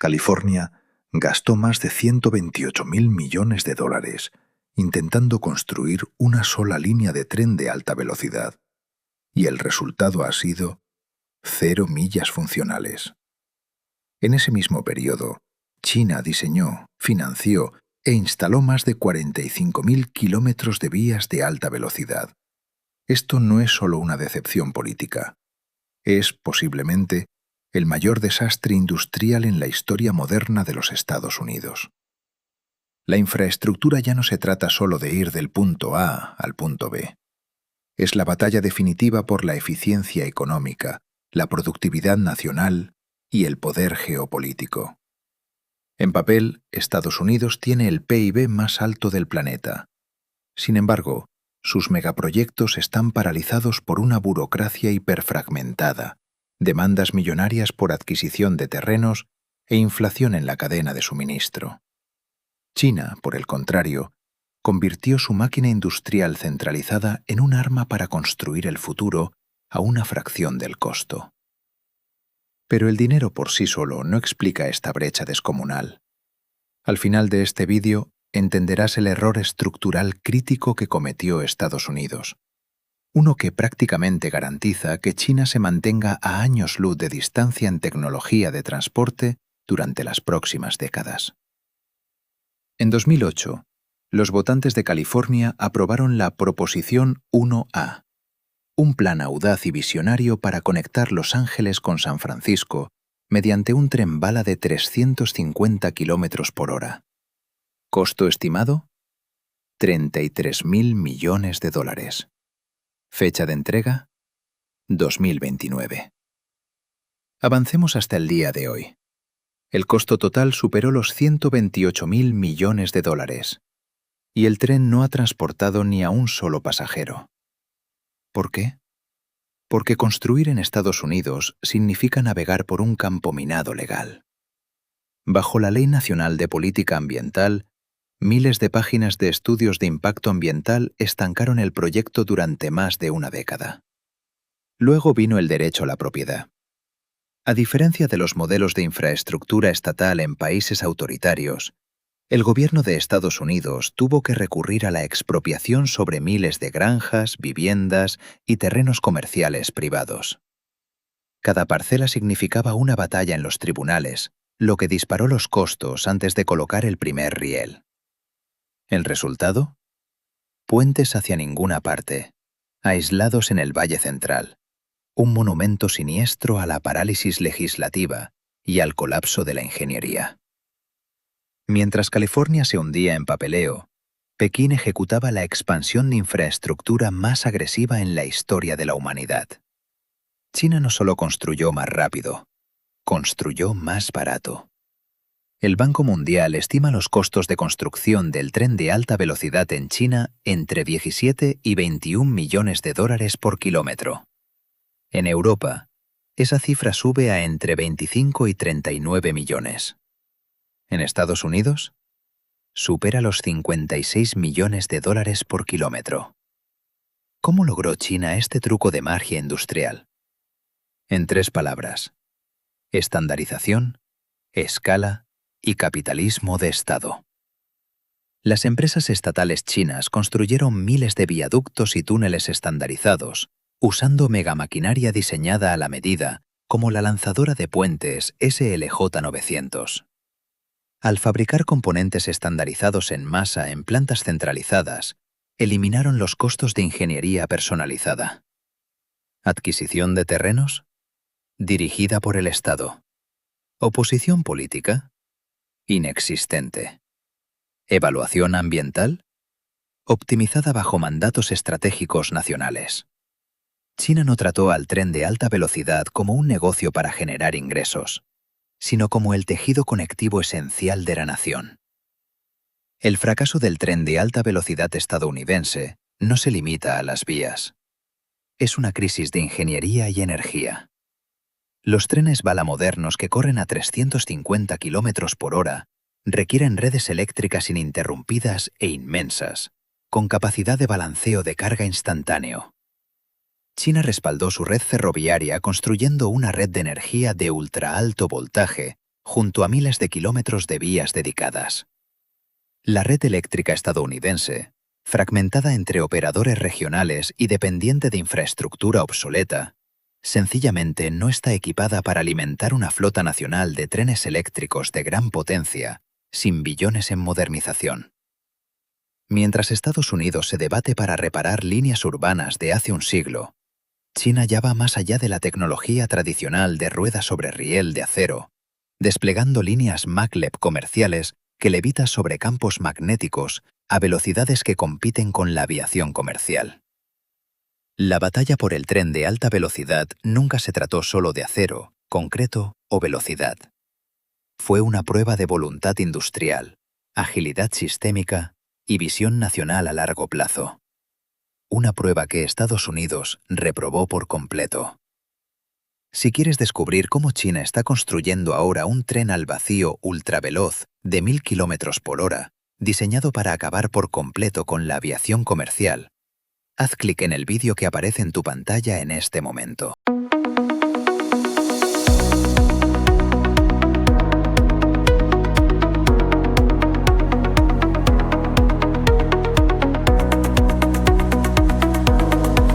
California gastó más de 128.000 millones de dólares intentando construir una sola línea de tren de alta velocidad, y el resultado ha sido 0 millas funcionales. En ese mismo periodo, China diseñó, financió e instaló más de 45.000 kilómetros de vías de alta velocidad. Esto no es solo una decepción política. Es, posiblemente, el mayor desastre industrial en la historia moderna de los Estados Unidos. La infraestructura ya no se trata solo de ir del punto A al punto B. Es la batalla definitiva por la eficiencia económica, la productividad nacional y el poder geopolítico. En papel, Estados Unidos tiene el PIB más alto del planeta. Sin embargo, sus megaproyectos están paralizados por una burocracia hiperfragmentada, demandas millonarias por adquisición de terrenos e inflación en la cadena de suministro. China, por el contrario, convirtió su máquina industrial centralizada en un arma para construir el futuro a una fracción del costo. Pero el dinero por sí solo no explica esta brecha descomunal. Al final de este vídeo entenderás el error estructural crítico que cometió Estados Unidos, uno que prácticamente garantiza que China se mantenga a años luz de distancia en tecnología de transporte durante las próximas décadas. En 2008, los votantes de California aprobaron la Proposición 1A, un plan audaz y visionario para conectar Los Ángeles con San Francisco mediante un tren bala de 350 kilómetros por hora. ¿Costo estimado? 33.000 millones de dólares. Fecha de entrega: 2029. Avancemos hasta el día de hoy. El costo total superó los 128.000 millones de dólares, y el tren no ha transportado ni a un solo pasajero. ¿Por qué? Porque construir en Estados Unidos significa navegar por un campo minado legal. Bajo la Ley Nacional de Política Ambiental, miles de páginas de estudios de impacto ambiental estancaron el proyecto durante más de una década. Luego vino el derecho a la propiedad. A diferencia de los modelos de infraestructura estatal en países autoritarios, el gobierno de Estados Unidos tuvo que recurrir a la expropiación sobre miles de granjas, viviendas y terrenos comerciales privados. Cada parcela significaba una batalla en los tribunales, lo que disparó los costos antes de colocar el primer riel. ¿El resultado? Puentes hacia ninguna parte, aislados en el Valle Central, un monumento siniestro a la parálisis legislativa y al colapso de la ingeniería. Mientras California se hundía en papeleo, Pekín ejecutaba la expansión de infraestructura más agresiva en la historia de la humanidad. China no solo construyó más rápido, construyó más barato. El Banco Mundial estima los costos de construcción del tren de alta velocidad en China entre 17 y 21 millones de dólares por kilómetro. En Europa, esa cifra sube a entre 25 y 39 millones. En Estados Unidos, supera los 56 millones de dólares por kilómetro. ¿Cómo logró China este truco de magia industrial? En 3 palabras: estandarización, escala y capitalismo de Estado. Las empresas estatales chinas construyeron miles de viaductos y túneles estandarizados, usando megamaquinaria diseñada a la medida, como la lanzadora de puentes SLJ-900. Al fabricar componentes estandarizados en masa en plantas centralizadas, eliminaron los costos de ingeniería personalizada. ¿Adquisición de terrenos? Dirigida por el Estado. ¿Oposición política? Inexistente. ¿Evaluación ambiental? Optimizada bajo mandatos estratégicos nacionales. China no trató al tren de alta velocidad como un negocio para generar ingresos, sino como el tejido conectivo esencial de la nación. El fracaso del tren de alta velocidad estadounidense no se limita a las vías. Es una crisis de ingeniería y energía. Los trenes bala modernos que corren a 350 kilómetros por hora requieren redes eléctricas ininterrumpidas e inmensas, con capacidad de balanceo de carga instantáneo. China respaldó su red ferroviaria construyendo una red de energía de ultra alto voltaje junto a miles de kilómetros de vías dedicadas. La red eléctrica estadounidense, fragmentada entre operadores regionales y dependiente de infraestructura obsoleta, sencillamente no está equipada para alimentar una flota nacional de trenes eléctricos de gran potencia, sin billones en modernización. Mientras Estados Unidos se debate para reparar líneas urbanas de hace un siglo, China ya va más allá de la tecnología tradicional de ruedas sobre riel de acero, desplegando líneas maglev comerciales que levitan sobre campos magnéticos a velocidades que compiten con la aviación comercial. La batalla por el tren de alta velocidad nunca se trató solo de acero, concreto o velocidad. Fue una prueba de voluntad industrial, agilidad sistémica y visión nacional a largo plazo. Una prueba que Estados Unidos reprobó por completo. Si quieres descubrir cómo China está construyendo ahora un tren al vacío ultraveloz de 1000 km por hora, diseñado para acabar por completo con la aviación comercial, haz clic en el vídeo que aparece en tu pantalla en este momento.